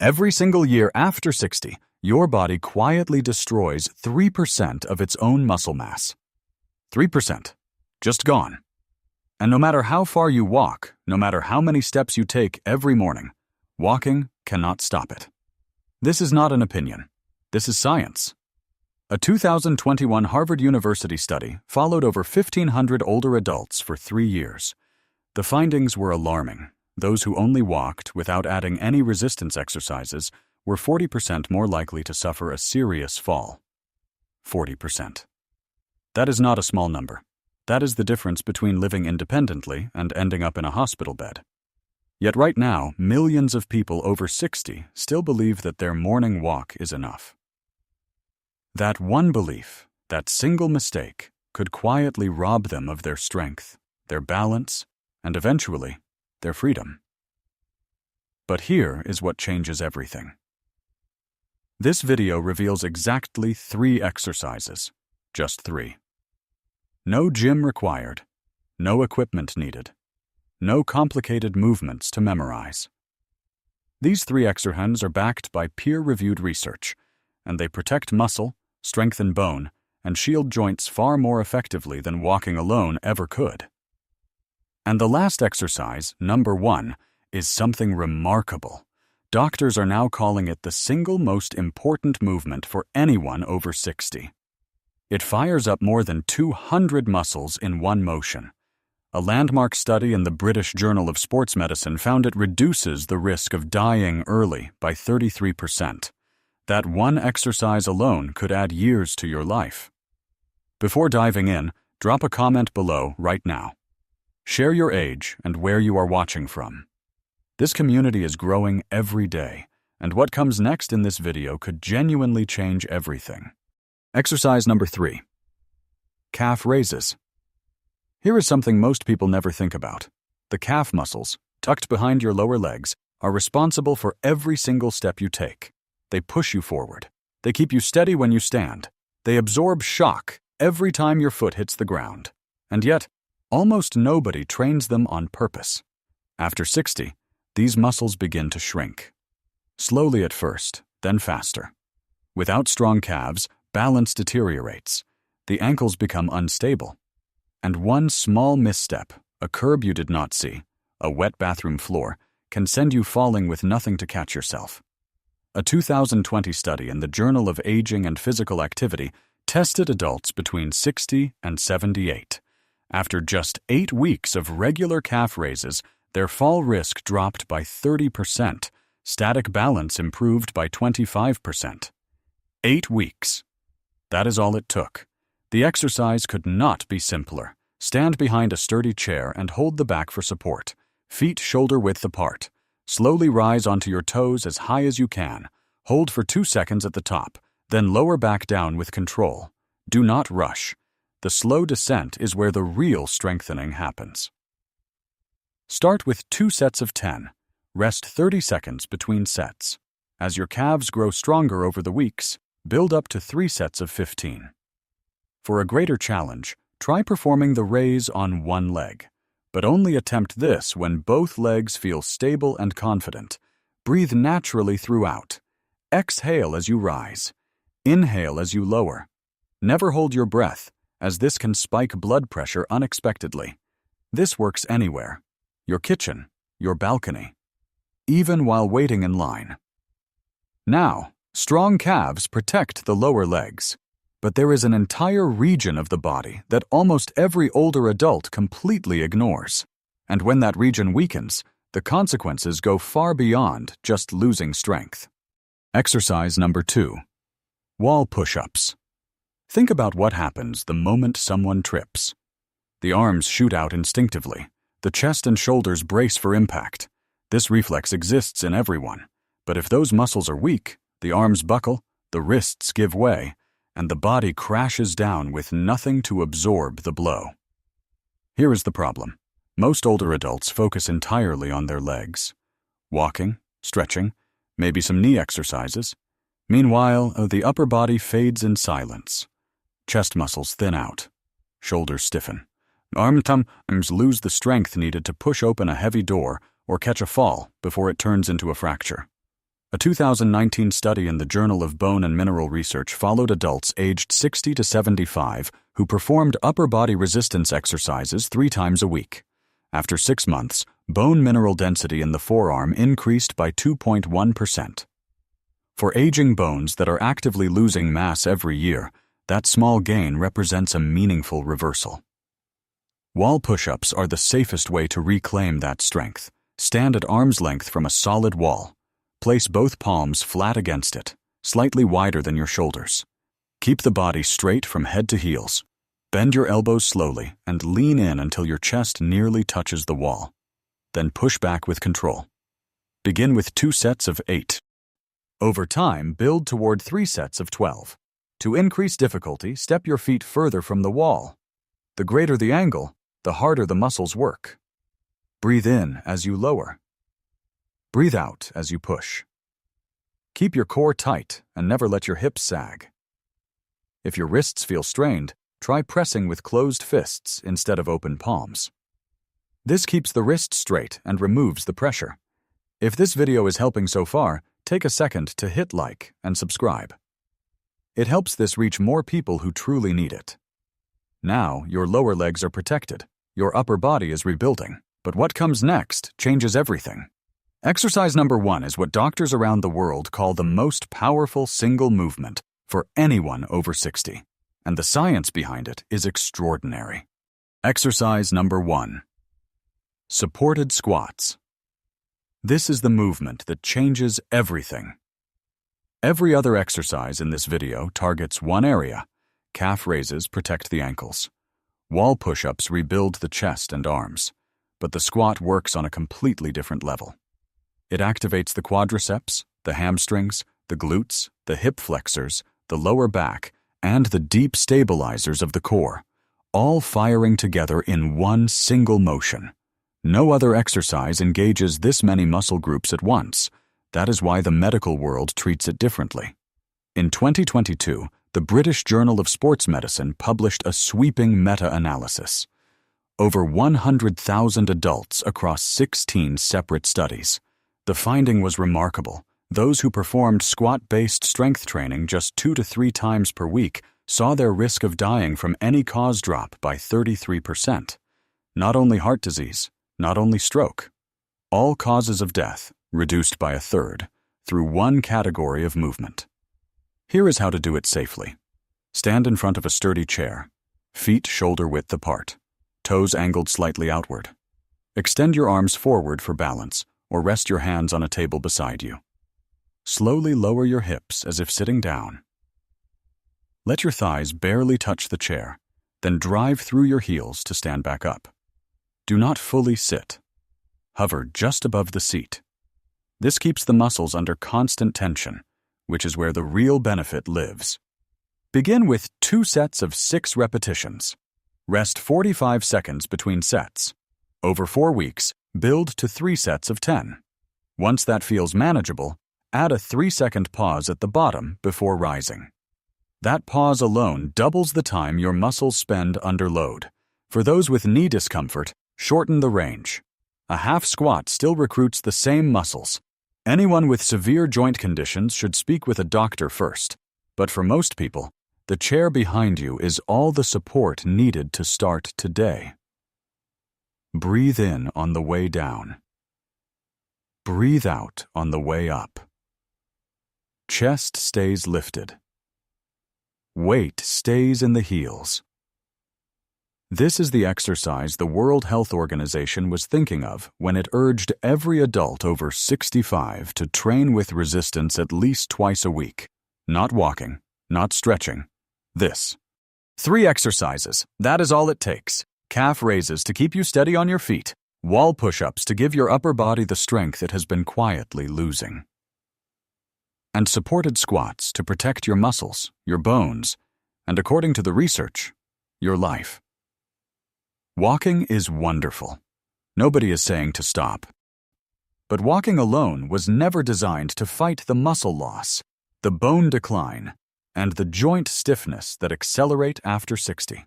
Every single year after 60, your body quietly destroys 3% of its own muscle mass. 3%. Just gone. And no matter how far you walk, no matter how many steps you take every morning, walking cannot stop it. This is not an opinion. This is science. A 2021 Harvard University study followed over 1,500 older adults for 3 years. The findings were alarming. Those who only walked without adding any resistance exercises were 40% more likely to suffer a serious fall. 40%. That is not a small number. That is the difference between living independently and ending up in a hospital bed. Yet right now, millions of people over 60 still believe that their morning walk is enough. That one belief, that single mistake, could quietly rob them of their strength, their balance, and eventually, their freedom. But here is what changes everything. This video reveals exactly 3 exercises, just 3. No gym required, no equipment needed, no complicated movements to memorize. These 3 exercises are backed by peer-reviewed research, and they protect muscle, strengthen bone, and shield joints far more effectively than walking alone ever could. And the last exercise, number 1, is something remarkable. Doctors are now calling it the single most important movement for anyone over 60. It fires up more than 200 muscles in one motion. A landmark study in the British Journal of Sports Medicine found it reduces the risk of dying early by 33%. That one exercise alone could add years to your life. Before diving in, drop a comment below right now. Share your age and where you are watching from. This community is growing every day, and what comes next in this video could genuinely change everything. Exercise number 3. Calf raises. Here is something most people never think about. The calf muscles, tucked behind your lower legs, are responsible for every single step you take. They push you forward. They keep you steady when you stand. They absorb shock every time your foot hits the ground. And yet, almost nobody trains them on purpose. After 60, these muscles begin to shrink. Slowly at first, then faster. Without strong calves, balance deteriorates. The ankles become unstable. And one small misstep, a curb you did not see, a wet bathroom floor, can send you falling with nothing to catch yourself. A 2020 study in the Journal of Aging and Physical Activity tested adults between 60 and 78. After just 8 weeks of regular calf raises, their fall risk dropped by 30%, static balance improved by 25%. 8 weeks. That is all it took. The exercise could not be simpler. Stand behind a sturdy chair and hold the back for support, feet shoulder-width apart. Slowly rise onto your toes as high as you can. Hold for 2 seconds at the top, then lower back down with control. Do not rush. The slow descent is where the real strengthening happens. Start with 2 sets of 10. Rest 30 seconds between sets. As your calves grow stronger over the weeks, build up to 3 sets of 15. For a greater challenge, try performing the raise on one leg. But only attempt this when both legs feel stable and confident. Breathe naturally throughout. Exhale as you rise. Inhale as you lower. Never hold your breath, as this can spike blood pressure unexpectedly. This works anywhere. Your kitchen, your balcony. Even while waiting in line. Now, strong calves protect the lower legs. But there is an entire region of the body that almost every older adult completely ignores. And when that region weakens, the consequences go far beyond just losing strength. Exercise number 2. Wall push-ups. Think about what happens the moment someone trips. The arms shoot out instinctively. The chest and shoulders brace for impact. This reflex exists in everyone. But if those muscles are weak, the arms buckle, the wrists give way, and the body crashes down with nothing to absorb the blow. Here is the problem. Most older adults focus entirely on their legs. Walking, stretching, maybe some knee exercises. Meanwhile, the upper body fades in silence. Chest muscles thin out. Shoulders stiffen. Arms lose the strength needed to push open a heavy door or catch a fall before it turns into a fracture. A 2019 study in the Journal of Bone and Mineral Research followed adults aged 60 to 75 who performed upper body resistance exercises 3 times a week. After 6 months, bone mineral density in the forearm increased by 2.1%. For aging bones that are actively losing mass every year, that small gain represents a meaningful reversal. Wall push-ups are the safest way to reclaim that strength. Stand at arm's length from a solid wall. Place both palms flat against it, slightly wider than your shoulders. Keep the body straight from head to heels. Bend your elbows slowly and lean in until your chest nearly touches the wall. Then push back with control. Begin with 2 sets of 8. Over time, build toward 3 sets of 12. To increase difficulty, step your feet further from the wall. The greater the angle, the harder the muscles work. Breathe in as you lower. Breathe out as you push. Keep your core tight and never let your hips sag. If your wrists feel strained, try pressing with closed fists instead of open palms. This keeps the wrist straight and removes the pressure. If this video is helping so far, take a second to hit like and subscribe. It helps this reach more people who truly need it. Now, your lower legs are protected. Your upper body is rebuilding. But what comes next changes everything. Exercise number 1 is what doctors around the world call the most powerful single movement for anyone over 60. And the science behind it is extraordinary. Exercise number 1. Supported squats. This is the movement that changes everything. Every other exercise in this video targets one area. Calf raises protect the ankles. Wall push-ups rebuild the chest and arms. But the squat works on a completely different level. It activates the quadriceps, the hamstrings, the glutes, the hip flexors, the lower back, and the deep stabilizers of the core, all firing together in one single motion. No other exercise engages this many muscle groups at once. That is why the medical world treats it differently. In 2022, the British Journal of Sports Medicine published a sweeping meta-analysis. Over 100,000 adults across 16 separate studies. The finding was remarkable. Those who performed squat-based strength training just 2 to 3 times per week saw their risk of dying from any cause drop by 33%. Not only heart disease, not only stroke. All causes of death reduced by 1/3 through one category of movement. Here is how to do it safely. Stand in front of a sturdy chair, feet shoulder-width apart, toes angled slightly outward. Extend your arms forward for balance, or rest your hands on a table beside you. Slowly lower your hips as if sitting down. Let your thighs barely touch the chair, then drive through your heels to stand back up. Do not fully sit. Hover just above the seat. This keeps the muscles under constant tension, which is where the real benefit lives. Begin with 2 sets of 6 repetitions. Rest 45 seconds between sets. Over 4 weeks, build to 3 sets of 10. Once that feels manageable, add a 3-second pause at the bottom before rising. That pause alone doubles the time your muscles spend under load. For those with knee discomfort, shorten the range. A half squat still recruits the same muscles. Anyone with severe joint conditions should speak with a doctor first. But for most people, the chair behind you is all the support needed to start today. Breathe in on the way down. Breathe out on the way up. Chest stays lifted. Weight stays in the heels. This is the exercise the World Health Organization was thinking of when it urged every adult over 65 to train with resistance at least twice a week. Not walking, not stretching. This. 3 exercises, that is all it takes. Calf raises to keep you steady on your feet. Wall push-ups to give your upper body the strength it has been quietly losing. And supported squats to protect your muscles, your bones, and according to the research, your life. Walking is wonderful. Nobody is saying to stop. But walking alone was never designed to fight the muscle loss, the bone decline, and the joint stiffness that accelerate after 60.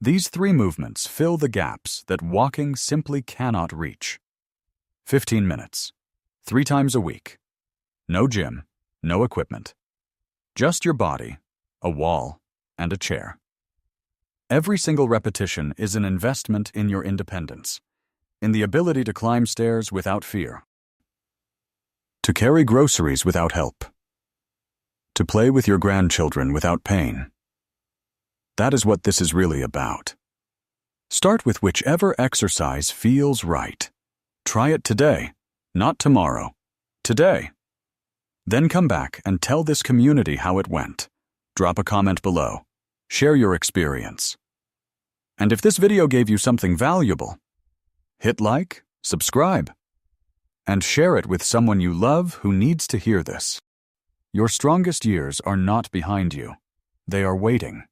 These 3 movements fill the gaps that walking simply cannot reach. 15 minutes, 3 times a week. No gym, no equipment. Just your body, a wall, and a chair. Every single repetition is an investment in your independence, in the ability to climb stairs without fear, to carry groceries without help, to play with your grandchildren without pain. That is what this is really about. Start with whichever exercise feels right. Try it today, not tomorrow. Today. Then come back and tell this community how it went. Drop a comment below. Share your experience. And if this video gave you something valuable, hit like, subscribe, and share it with someone you love who needs to hear this. Your strongest years are not behind you. They are waiting.